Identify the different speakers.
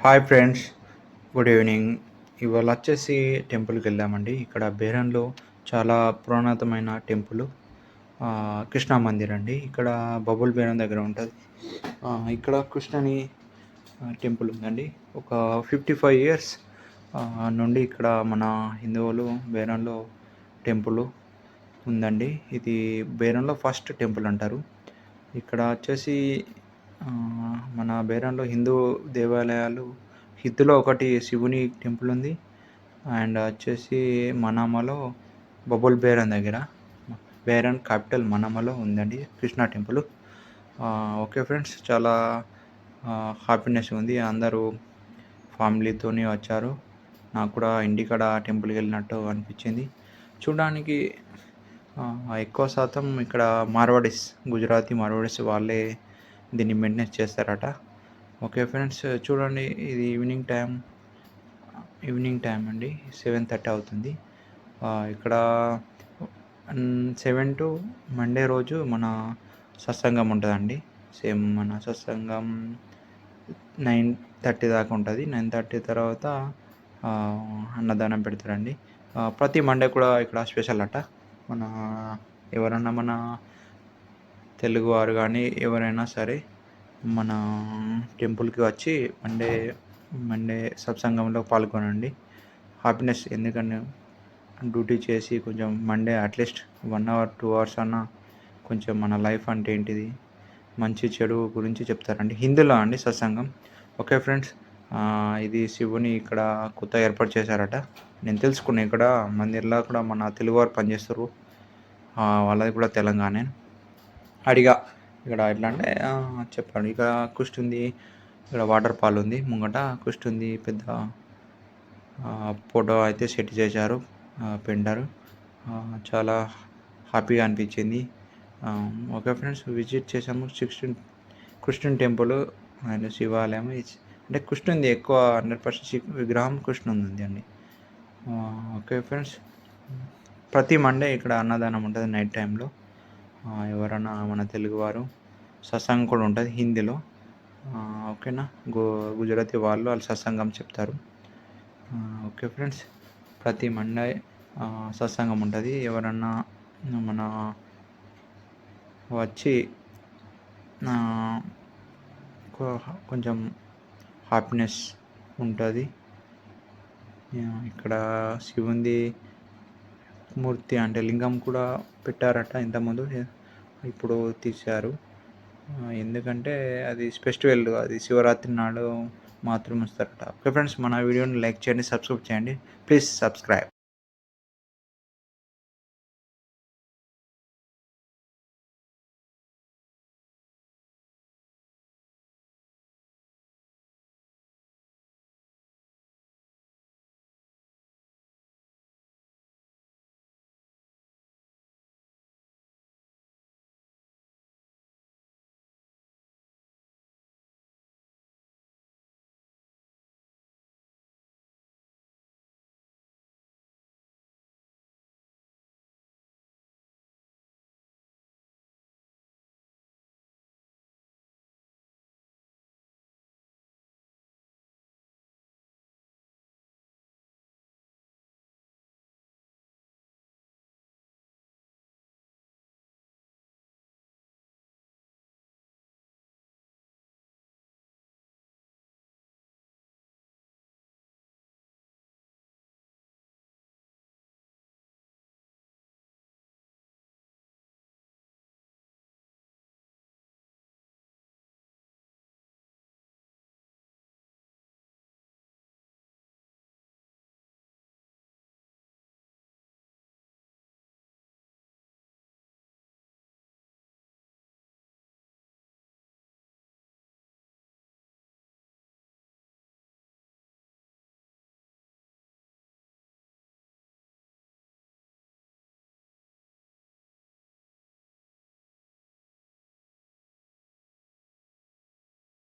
Speaker 1: Hi friends, good evening. ఇవాళ వచ్చేసి టెంపుల్కి వెళ్ళామండి. ఇక్కడ బేరంలో చాలా పురాతనమైన టెంపుల్ కృష్ణా మందిర్ అండి. ఇక్కడ బబుల్ బేరం దగ్గర ఉంటుంది. ఇక్కడ కృష్ణని టెంపుల్ ఉందండి. ఒక 55 ఇయర్స్ నుండి ఇక్కడ మన హిందువులు బేరంలో టెంపుల్ ఉందండి. ఇది బేరంలో ఫస్ట్ టెంపుల్ అంటారు. ఇక్కడ వచ్చేసి మన బేరంలో హిందూ దేవాలయాలు హిందూలో ఒకటి శివుని టెంపుల్ ఉంది. అండ్ వచ్చేసి మనామలో బబుల్ బేరన్ దగ్గర బేరన్ క్యాపిటల్ మనామలో ఉందండి కృష్ణా టెంపుల్. ఓకే ఫ్రెండ్స్, చాలా హ్యాపీనెస్ ఉంది. అందరూ ఫ్యామిలీతోని వచ్చారు. నాకు కూడా ఇంటికాడ టెంపుల్కి వెళ్ళినట్టు అనిపించింది. చూడడానికి ఎక్కువ శాతం ఇక్కడ మార్వాడీస్, గుజరాతీ మార్వాడీస్ వాళ్ళే దీన్ని మెయింటెనెన్స్ చేస్తారట. ఓకే ఫ్రెండ్స్, చూడండి, ఇది ఈవినింగ్ టైం అండి. 7:30 అవుతుంది. ఇక్కడ 7 టు మండే రోజు మన సత్సంగం ఉంటుందండి. సేమ్ మన సత్సంగం 9:30 దాకా ఉంటుంది. 9:30 తర్వాత అన్నదానం పెడతారండి. ప్రతి మండే కూడా ఇక్కడ స్పెషల్ అట. ఎవరన్నా మన తెలుగువారు కానీ ఎవరైనా సరే మన టెంపుల్కి వచ్చి మండే సత్సంగంలో పాల్గొనండి. హ్యాపీనెస్, ఎందుకంటే డ్యూటీ చేసి కొంచెం మండే అట్లీస్ట్ 1 అవర్ 2 అవర్స్ అన్నా కొంచెం మన లైఫ్ అంటే ఏంటిది, మంచి చెడు గురించి చెప్తారండి. హిందీలో అండి సత్సంగం. ఓకే ఫ్రెండ్స్, ఇది శివుని ఇక్కడ కొత్త ఏర్పాటు చేశారట. నేను తెలుసుకున్నా, ఇక్కడ మందిర్లో కూడా మన తెలుగువారు పనిచేస్తారు. వాళ్ళది కూడా తెలంగాణ. అడిగా ఇక్కడ ఎట్లా అంటే చెప్పాడు. ఇక్కడ కుష్టి ఉంది, ఇక్కడ వాటర్ ఫాల్ ఉంది, ముంగట కుష్టి ఉంది, పెద్ద ఫోటో అయితే సెట్ చేశారు, పెండారు. చాలా హ్యాపీగా అనిపించింది. ఓకే ఫ్రెండ్స్, విజిట్ చేసాము కృష్ణుని టెంపుల్ అండ్ శివాలయం. అంటే కృష్ణుంది ఎక్కువ 100% విగ్రహం కృష్ణుంది అండి. ఓకే ఫ్రెండ్స్, ప్రతి మండే ఇక్కడ అన్నదానం ఉంటుంది నైట్ టైంలో. ఎవరన్నా మన తెలుగువారు సత్సంగం కూడా ఉంటుంది హిందీలో. ఓకేనా, గుజరాతీ వాళ్ళు సత్సంగం చెప్తారు. ఓకే ఫ్రెండ్స్, ప్రతి మండే సత్సంగం ఉంటుంది. ఎవరన్నా మన వచ్చి కొంచెం హ్యాపీనెస్ ఉంటుంది. ఇక్కడ శివుంది మూర్తి అంటే లింగం కూడా పెట్టారట ఇంతకుముందు, ఇప్పుడు తీశారు. ఎందుకంటే అది ఫెస్టివల్, అది శివరాత్రి నాడు మాత్రం వస్తారట. ఓకే ఫ్రెండ్స్, మన వీడియోని లైక్ చేయండి, సబ్స్క్రైబ్ చేయండి. Please subscribe.